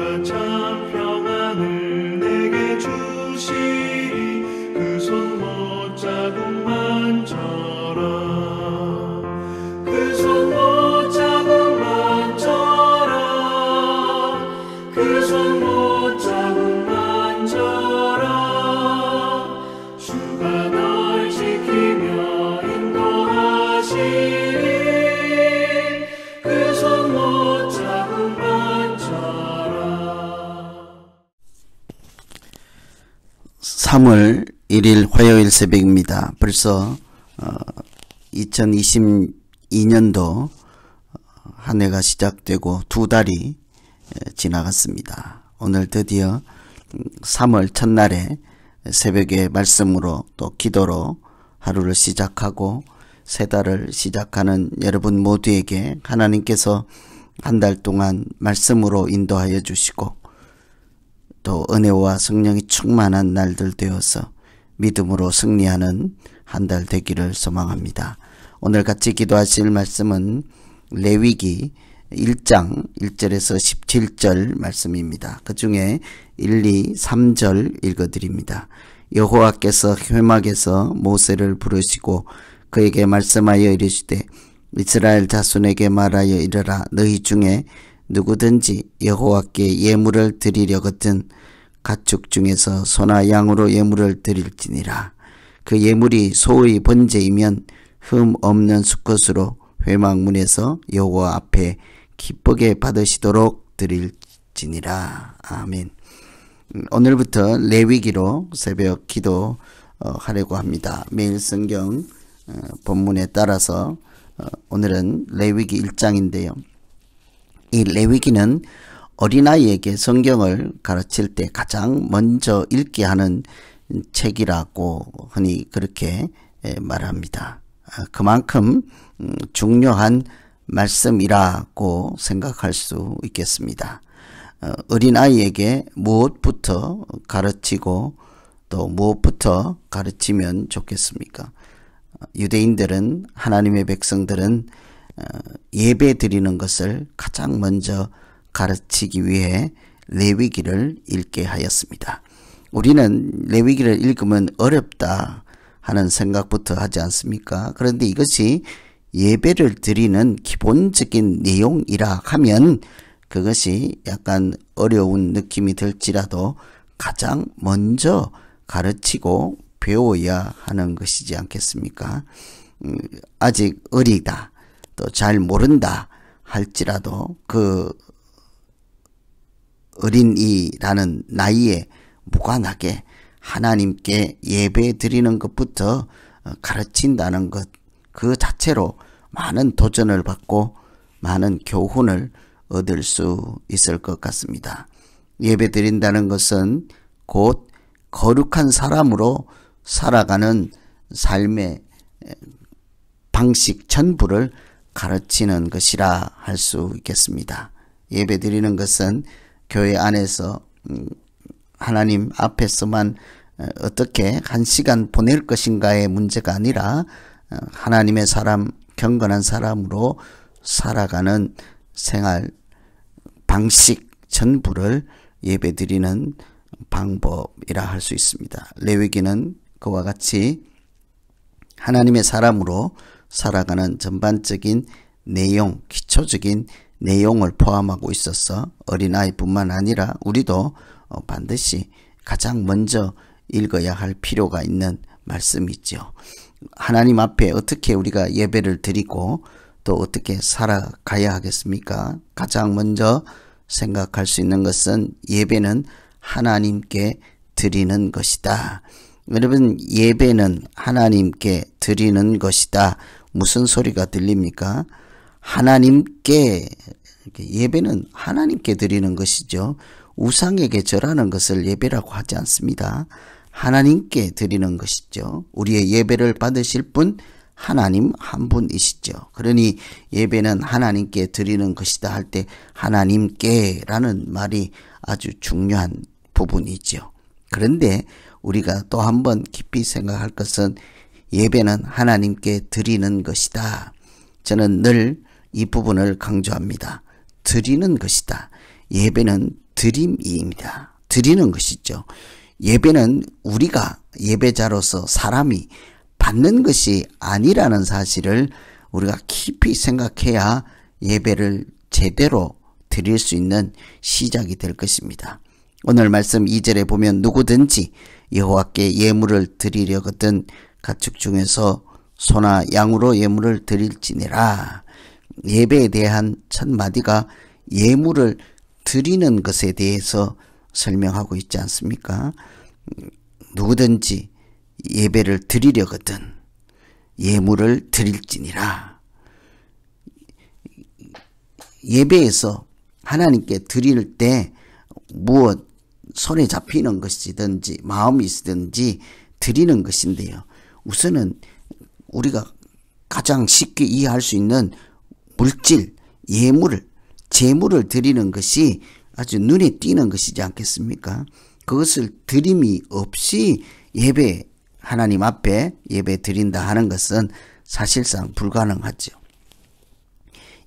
주가 참 평안을 내게 주시리. 그 손 못자국 만져라. 그 손 못자국 만져라. 그 손 못자국 만져라. 주가 널 지키며 인도하시리. 그 손 못자국 만져라. 3월 1일 화요일 새벽입니다. 벌써 2022년도 한 해가 시작되고 두 달이 지나갔습니다. 오늘 드디어 3월 첫날에 새벽에 말씀으로 또 기도로 하루를 시작하고 새 달을 시작하는 여러분 모두에게 하나님께서 한 달 동안 말씀으로 인도하여 주시고 또 은혜와 성령이 충만한 날들 되어서 믿음으로 승리하는 한 달 되기를 소망합니다. 오늘 같이 기도하실 말씀은 레위기 1장 1절에서 17절 말씀입니다. 그 중에 1, 2, 3절 읽어드립니다. 여호와께서 회막에서 모세를 부르시고 그에게 말씀하여 이르시되 이스라엘 자손에게 말하여 이르라. 너희 중에 누구든지 여호와께 예물을 드리려거든 가축 중에서 소나 양으로 예물을 드릴지니라. 그 예물이 소의 번제이면 흠 없는 수컷으로 회막문에서 여호와 앞에 기쁘게 받으시도록 드릴지니라. 아멘. 오늘부터 레위기로 새벽 기도 하려고 합니다. 매일 성경 본문에 따라서 오늘은 레위기 1장인데요. 이 레위기는 어린아이에게 성경을 가르칠 때 가장 먼저 읽게 하는 책이라고 흔히 그렇게 말합니다. 그만큼 중요한 말씀이라고 생각할 수 있겠습니다. 어린아이에게 무엇부터 가르치고 또 무엇부터 가르치면 좋겠습니까? 유대인들은, 하나님의 백성들은 예배 드리는 것을 가장 먼저 가르치기 위해 레위기를 읽게 하였습니다. 우리는 레위기를 읽으면 어렵다 하는 생각부터 하지 않습니까? 그런데 이것이 예배를 드리는 기본적인 내용이라 하면 그것이 약간 어려운 느낌이 들지라도 가장 먼저 가르치고 배워야 하는 것이지 않겠습니까? 아직 어리다, 또 잘 모른다 할지라도 그 어린이라는 나이에 무관하게 하나님께 예배 드리는 것부터 가르친다는 것, 그 자체로 많은 도전을 받고 많은 교훈을 얻을 수 있을 것 같습니다. 예배 드린다는 것은 곧 거룩한 사람으로 살아가는 삶의 방식 전부를 가르치는 것이라 할 수 있겠습니다. 예배 드리는 것은 교회 안에서 하나님 앞에서만 어떻게 한 시간 보낼 것인가의 문제가 아니라 하나님의 사람, 경건한 사람으로 살아가는 생활 방식 전부를 예배드리는 방법이라 할 수 있습니다. 레위기는 그와 같이 하나님의 사람으로 살아가는 전반적인 내용, 기초적인 내용을 포함하고 있어서 어린아이뿐만 아니라 우리도 반드시 가장 먼저 읽어야 할 필요가 있는 말씀이죠. 하나님 앞에 어떻게 우리가 예배를 드리고 또 어떻게 살아가야 하겠습니까? 가장 먼저 생각할 수 있는 것은 예배는 하나님께 드리는 것이다. 여러분, 예배는 하나님께 드리는 것이다. 무슨 소리가 들립니까? 하나님께, 예배는 하나님께 드리는 것이죠. 우상에게 절하는 것을 예배라고 하지 않습니다. 하나님께 드리는 것이죠. 우리의 예배를 받으실 분 하나님 한 분이시죠. 그러니 예배는 하나님께 드리는 것이다 할 때 하나님께 라는 말이 아주 중요한 부분이죠. 그런데 우리가 또 한 번 깊이 생각할 것은 예배는 하나님께 드리는 것이다. 저는 늘 이 부분을 강조합니다. 드리는 것이다. 예배는 드림입니다. 드리는 것이죠. 예배는 우리가 예배자로서 사람이 받는 것이 아니라는 사실을 우리가 깊이 생각해야 예배를 제대로 드릴 수 있는 시작이 될 것입니다. 오늘 말씀 2절에 보면 누구든지 여호와께 예물을 드리려거든 가축 중에서 소나 양으로 예물을 드릴지니라. 예배에 대한 첫 마디가 예물을 드리는 것에 대해서 설명하고 있지 않습니까? 누구든지 예배를 드리려거든 예물을 드릴지니라. 예배에서 하나님께 드릴 때 무엇 손에 잡히는 것이든지 마음이 있든지 드리는 것인데요. 우선은 우리가 가장 쉽게 이해할 수 있는 물질, 예물을, 제물을 드리는 것이 아주 눈에 띄는 것이지 않겠습니까? 그것을 드림이 없이 예배, 하나님 앞에 예배 드린다 하는 것은 사실상 불가능하죠.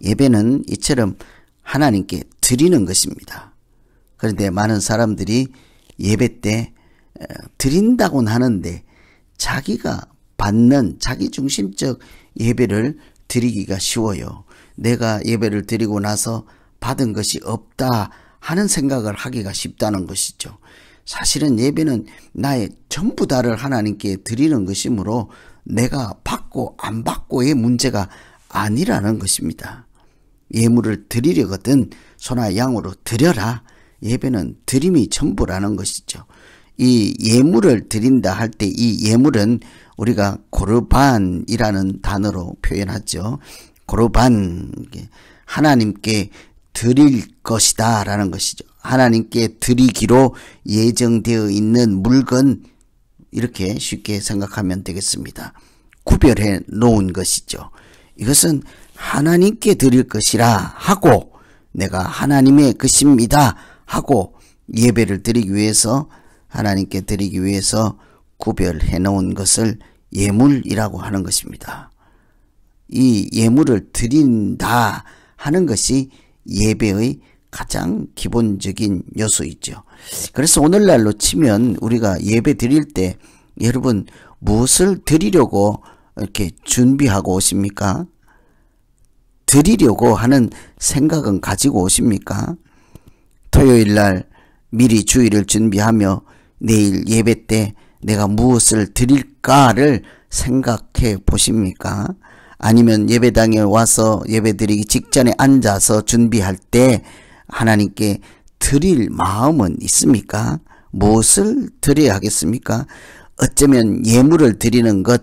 예배는 이처럼 하나님께 드리는 것입니다. 그런데 많은 사람들이 예배 때 드린다고는 하는데 자기가 받는 자기중심적 예배를 드리기가 쉬워요. 내가 예배를 드리고 나서 받은 것이 없다 하는 생각을 하기가 쉽다는 것이죠. 사실은 예배는 나의 전부 다를 하나님께 드리는 것이므로 내가 받고 안 받고의 문제가 아니라는 것입니다. 예물을 드리려거든 소나 양으로 드려라. 예배는 드림이 전부라는 것이죠. 이 예물을 드린다 할 때 이 예물은 우리가 고르반이라는 단어로 표현하죠. 고르반, 하나님께 드릴 것이다 라는 것이죠. 하나님께 드리기로 예정되어 있는 물건, 이렇게 쉽게 생각하면 되겠습니다. 구별해 놓은 것이죠. 이것은 하나님께 드릴 것이라 하고 내가 하나님의 것입니다 하고 예배를 드리기 위해서 하나님께 드리기 위해서 구별해 놓은 것을 예물이라고 하는 것입니다. 이 예물을 드린다 하는 것이 예배의 가장 기본적인 요소이죠. 그래서 오늘날로 치면 우리가 예배 드릴 때 여러분 무엇을 드리려고 이렇게 준비하고 오십니까? 드리려고 하는 생각은 가지고 오십니까? 토요일날 미리 주일을 준비하며 내일 예배 때 내가 무엇을 드릴까를 생각해 보십니까? 아니면 예배당에 와서 예배드리기 직전에 앉아서 준비할 때 하나님께 드릴 마음은 있습니까? 무엇을 드려야 하겠습니까? 어쩌면 예물을 드리는 것,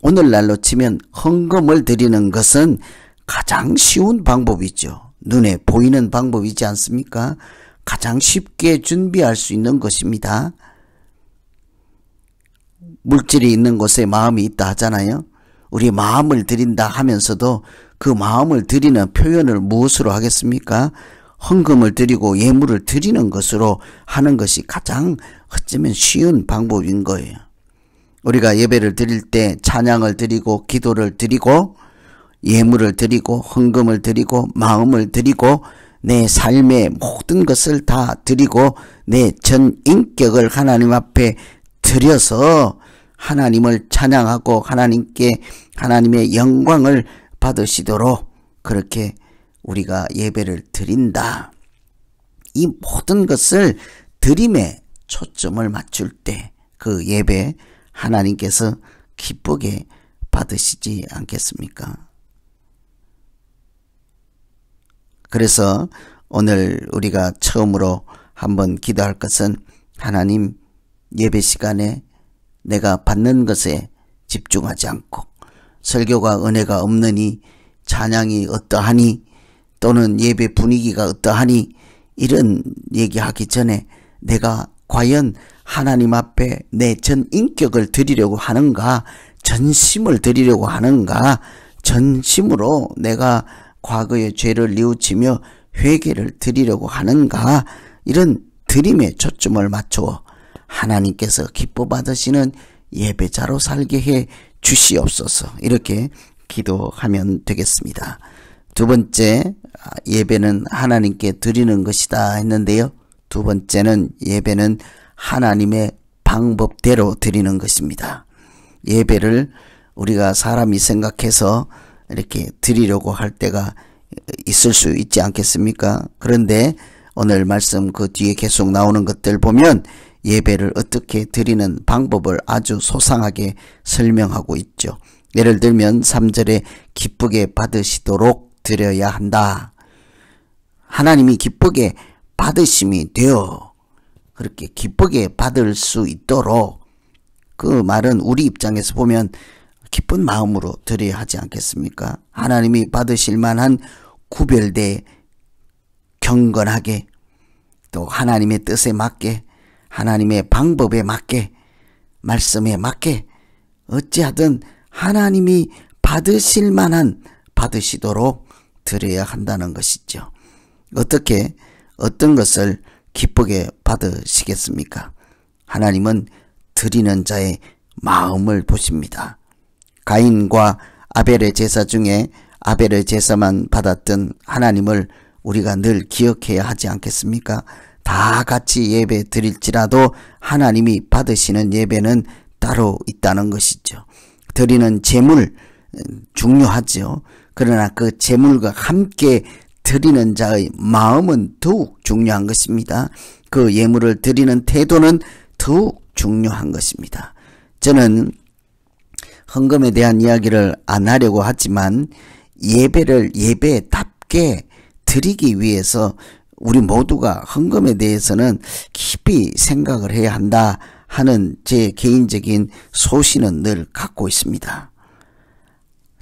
오늘날로 치면 헌금을 드리는 것은 가장 쉬운 방법이죠. 눈에 보이는 방법이지 않습니까? 가장 쉽게 준비할 수 있는 것입니다. 물질이 있는 곳에 마음이 있다 하잖아요. 우리 마음을 드린다 하면서도 그 마음을 드리는 표현을 무엇으로 하겠습니까? 헌금을 드리고 예물을 드리는 것으로 하는 것이 가장 어쩌면 쉬운 방법인 거예요. 우리가 예배를 드릴 때 찬양을 드리고 기도를 드리고 예물을 드리고 헌금을 드리고 마음을 드리고 내 삶의 모든 것을 다 드리고 내 전 인격을 하나님 앞에 드려서 하나님을 찬양하고 하나님께 하나님의 영광을 받으시도록 그렇게 우리가 예배를 드린다. 이 모든 것을 드림에 초점을 맞출 때 그 예배 하나님께서 기쁘게 받으시지 않겠습니까? 그래서 오늘 우리가 처음으로 한번 기도할 것은 하나님 예배 시간에 내가 받는 것에 집중하지 않고 설교가 은혜가 없느니 찬양이 어떠하니 또는 예배 분위기가 어떠하니 이런 얘기하기 전에 내가 과연 하나님 앞에 내 전 인격을 드리려고 하는가, 전심을 드리려고 하는가, 전심으로 내가 과거의 죄를 뉘우치며 회개를 드리려고 하는가, 이런 드림에 초점을 맞추어 하나님께서 기뻐 받으시는 예배자로 살게 해 주시옵소서. 이렇게 기도하면 되겠습니다. 두 번째, 예배는 하나님께 드리는 것이다 했는데요. 두 번째는 예배는 하나님의 방법대로 드리는 것입니다. 예배를 우리가 사람이 생각해서 이렇게 드리려고 할 때가 있을 수 있지 않겠습니까? 그런데 오늘 말씀 그 뒤에 계속 나오는 것들 보면 예배를 어떻게 드리는 방법을 아주 소상하게 설명하고 있죠. 예를 들면 3절에 기쁘게 받으시도록 드려야 한다. 하나님이 기쁘게 받으심이 되어 그렇게 기쁘게 받을 수 있도록, 그 말은 우리 입장에서 보면 기쁜 마음으로 드려야 하지 않겠습니까? 하나님이 받으실 만한 구별돼 경건하게, 또 하나님의 뜻에 맞게, 하나님의 방법에 맞게, 말씀에 맞게, 어찌하든 하나님이 받으실 만한 받으시도록 드려야 한다는 것이죠. 어떻게 어떤 것을 기쁘게 받으시겠습니까? 하나님은 드리는 자의 마음을 보십니다. 가인과 아벨의 제사 중에 아벨의 제사만 받았던 하나님을 우리가 늘 기억해야 하지 않겠습니까? 다 같이 예배 드릴지라도 하나님이 받으시는 예배는 따로 있다는 것이죠. 드리는 제물 중요하죠. 그러나 그 제물과 함께 드리는 자의 마음은 더욱 중요한 것입니다. 그 예물을 드리는 태도는 더욱 중요한 것입니다. 저는 헌금에 대한 이야기를 안 하려고 하지만 예배를 예배답게 드리기 위해서 우리 모두가 헌금에 대해서는 깊이 생각을 해야 한다 하는 제 개인적인 소신은 늘 갖고 있습니다.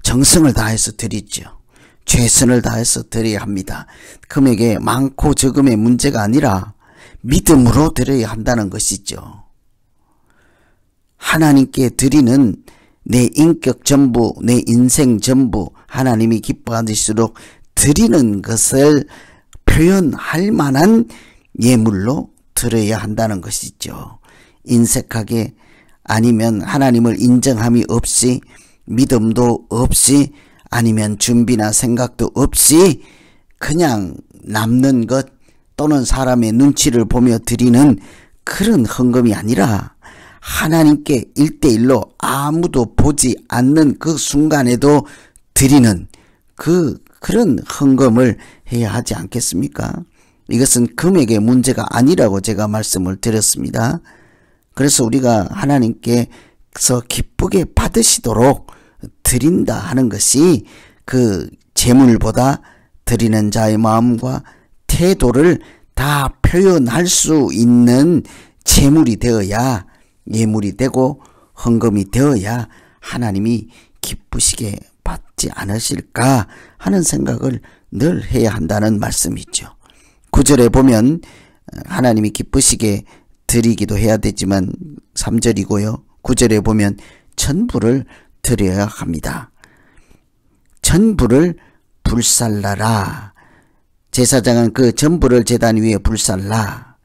정성을 다해서 드리죠. 최선을 다해서 드려야 합니다. 금액에 많고 적음의 문제가 아니라 믿음으로 드려야 한다는 것이죠. 하나님께 드리는 내 인격 전부, 내 인생 전부 하나님이 기뻐하실수록 드리는 것을 표현할 만한 예물로 드려야 한다는 것이죠. 인색하게, 아니면 하나님을 인정함이 없이, 믿음도 없이, 아니면 준비나 생각도 없이 그냥 남는 것 또는 사람의 눈치를 보며 드리는 그런 헌금이 아니라 하나님께 1대1로 아무도 보지 않는 그 순간에도 드리는 그런 헌금을 해야 하지 않겠습니까? 이것은 금액의 문제가 아니라고 제가 말씀을 드렸습니다. 그래서 우리가 하나님께서 기쁘게 받으시도록 드린다 하는 것이 그 재물보다 드리는 자의 마음과 태도를 다 표현할 수 있는 재물이 되어야, 예물이 되고 헌금이 되어야 하나님이 기쁘시게 받지 않으실까 하는 생각을 늘 해야 한다는 말씀이죠. 9절에 보면 하나님이 기쁘시게 드리기도 해야 되지만 3절이고요. 9절에 보면 천부를 드려야 합니다. 천부를 불살라라. 제사장은 그 전부를 제단 위에 불살라.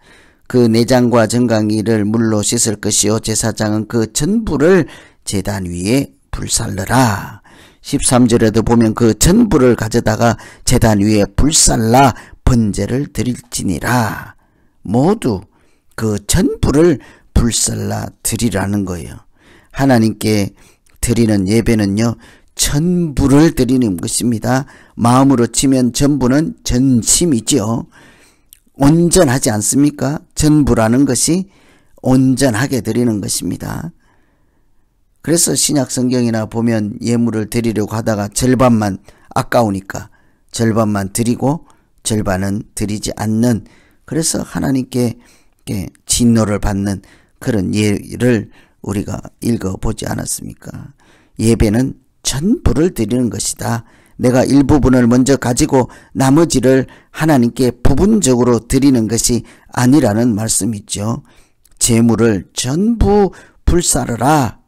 그 내장과 정강이를 물로 씻을 것이요 제사장은 그 전부를 제단 위에 불살르라. 13절에도 보면 그 전부를 가져다가 제단 위에 불살라 번제를 드릴지니라. 모두 그 전부를 불살라 드리라는 거예요. 하나님께 드리는 예배는요, 전부를 드리는 것입니다. 마음으로 치면 전부는 전심이죠. 온전하지 않습니까? 전부라는 것이 온전하게 드리는 것입니다. 그래서 신약 성경이나 보면 예물을 드리려고 하다가 절반만 아까우니까 절반만 드리고 절반은 드리지 않는, 그래서 하나님께 진노를 받는 그런 예를 우리가 읽어보지 않았습니까? 예배는 전부를 드리는 것이다. 내가 일부분을 먼저 가지고 나머지를 하나님께 부분적으로 드리는 것이 아니라는 말씀이죠. 재물을 전부 불사르라.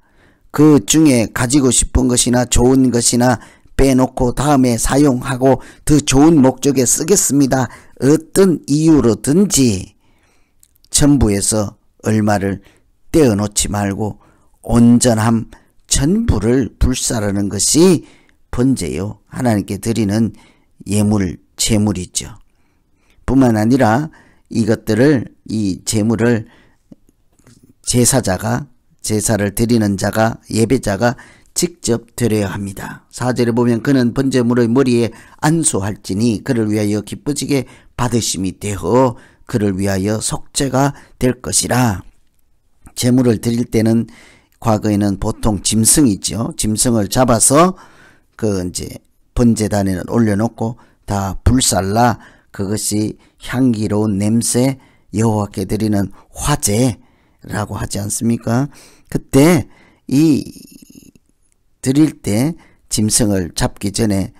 그 중에 가지고 싶은 것이나 좋은 것이나 빼놓고 다음에 사용하고 더 좋은 목적에 쓰겠습니다. 어떤 이유로든지 전부에서 얼마를 떼어놓지 말고 온전함 전부를 불사르는 것이 번제요, 하나님께 드리는 예물, 제물이죠. 뿐만 아니라 이것들을 이 제물을 제사를 드리는 자가 예배자가 직접 드려야 합니다. 4절에 보면 그는 번제물의 머리에 안수할지니 그를 위하여 기쁘시게 받으심이 되어 그를 위하여 속죄가 될 것이라. 제물을 드릴 때는 과거에는 보통 짐승이죠. 짐승을 잡아서 이제 번제단에는 올려놓고 다 불살라 그것이 향기로운 냄새 여호와께 드리는 화제라고 하지 않습니까? 그때 드릴 때 짐승을 잡기 전에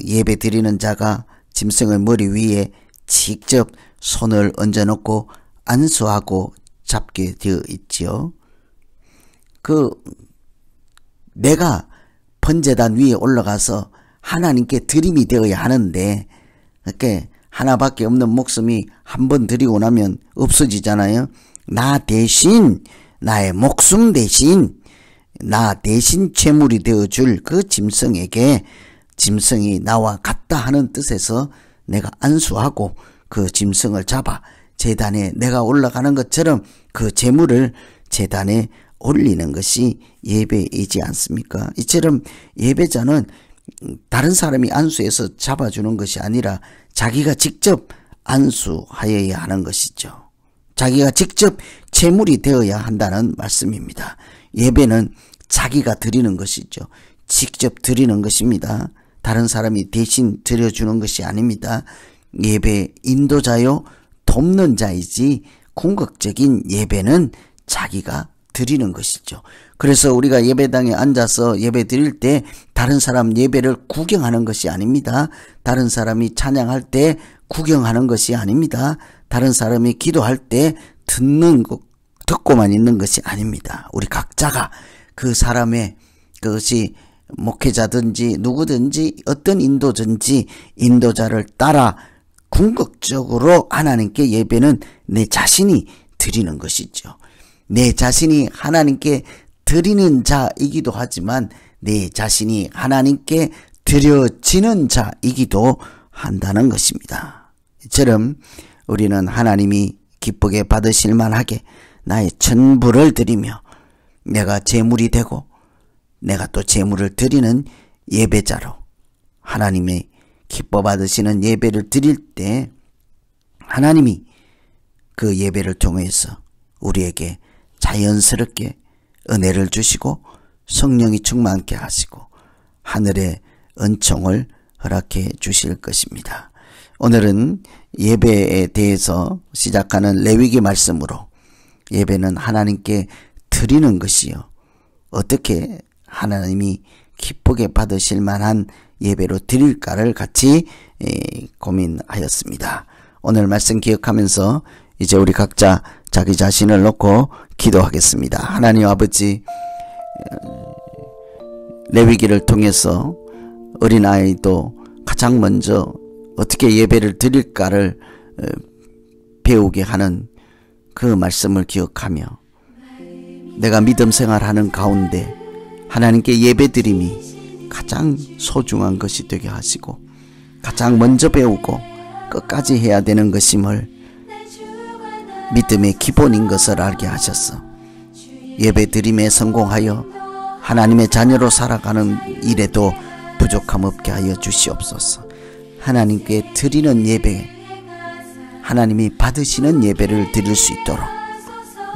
예배 드리는 자가 짐승의 머리 위에 직접 손을 얹어놓고 안수하고 잡게 되어 있지요. 내가 번제단 위에 올라가서 하나님께 드림이 되어야 하는데, 이렇게 하나밖에 없는 목숨이 한 번 드리고 나면 없어지잖아요. 나 대신, 나의 목숨 대신, 나 대신 제물이 되어줄 그 짐승에게 짐승이 나와 같다 하는 뜻에서 내가 안수하고 그 짐승을 잡아 제단에 내가 올라가는 것처럼 그 제물을 제단에 올리는 것이 예배이지 않습니까? 이처럼 예배자는 다른 사람이 안수해서 잡아주는 것이 아니라 자기가 직접 안수하여야 하는 것이죠. 자기가 직접 제물이 되어야 한다는 말씀입니다. 예배는 자기가 드리는 것이죠. 직접 드리는 것입니다. 다른 사람이 대신 드려주는 것이 아닙니다. 예배 인도자요 돕는 자이지 궁극적인 예배는 자기가 드리는 것이죠. 그래서 우리가 예배당에 앉아서 예배 드릴 때 다른 사람 예배를 구경하는 것이 아닙니다. 다른 사람이 찬양할 때 구경하는 것이 아닙니다. 다른 사람이 기도할 때 듣고만 있는 것이 아닙니다. 우리 각자가 그 사람의 그것이 목회자든지 누구든지 어떤 인도든지 인도자를 따라 궁극적으로 하나님께 예배는 내 자신이 드리는 것이죠. 내 자신이 하나님께 드리는 자이기도 하지만 내 자신이 하나님께 드려지는 자이기도 한다는 것입니다. 이처럼 우리는 하나님이 기쁘게 받으실 만하게 나의 전부를 드리며 내가 제물이 되고 내가 또 제물을 드리는 예배자로 하나님의 기뻐 받으시는 예배를 드릴 때 하나님이 그 예배를 통해서 우리에게 자연스럽게 은혜를 주시고 성령이 충만케 하시고 하늘의 은총을 허락해 주실 것입니다. 오늘은 예배에 대해서 시작하는 레위기 말씀으로 예배는 하나님께 드리는 것이요 어떻게 하나님이 기쁘게 받으실 만한 예배로 드릴까를 같이 고민하였습니다. 오늘 말씀 기억하면서 이제 우리 각자 자기 자신을 놓고 기도하겠습니다. 하나님 아버지, 레위기를 통해서 어린아이도 가장 먼저 어떻게 예배를 드릴까를 배우게 하는 그 말씀을 기억하며 내가 믿음 생활하는 가운데 하나님께 예배드림이 가장 소중한 것이 되게 하시고 가장 먼저 배우고 끝까지 해야 되는 것임을 믿음의 기본인 것을 알게 하셨어. 예배드림에 성공하여 하나님의 자녀로 살아가는 일에도 부족함 없게 하여 주시옵소서. 하나님께 드리는 예배, 하나님이 받으시는 예배를 드릴 수 있도록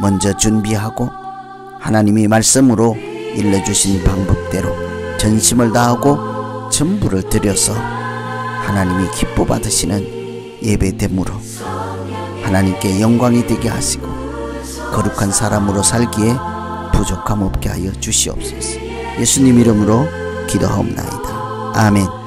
먼저 준비하고 하나님이 말씀으로 일러주신 방법대로 전심을 다하고 전부를 드려서 하나님이 기뻐 받으시는 예배됨으로 하나님께 영광이 되게 하시고 거룩한 사람으로 살기에 부족함 없게 하여 주시옵소서. 예수님 이름으로 기도하옵나이다. 아멘.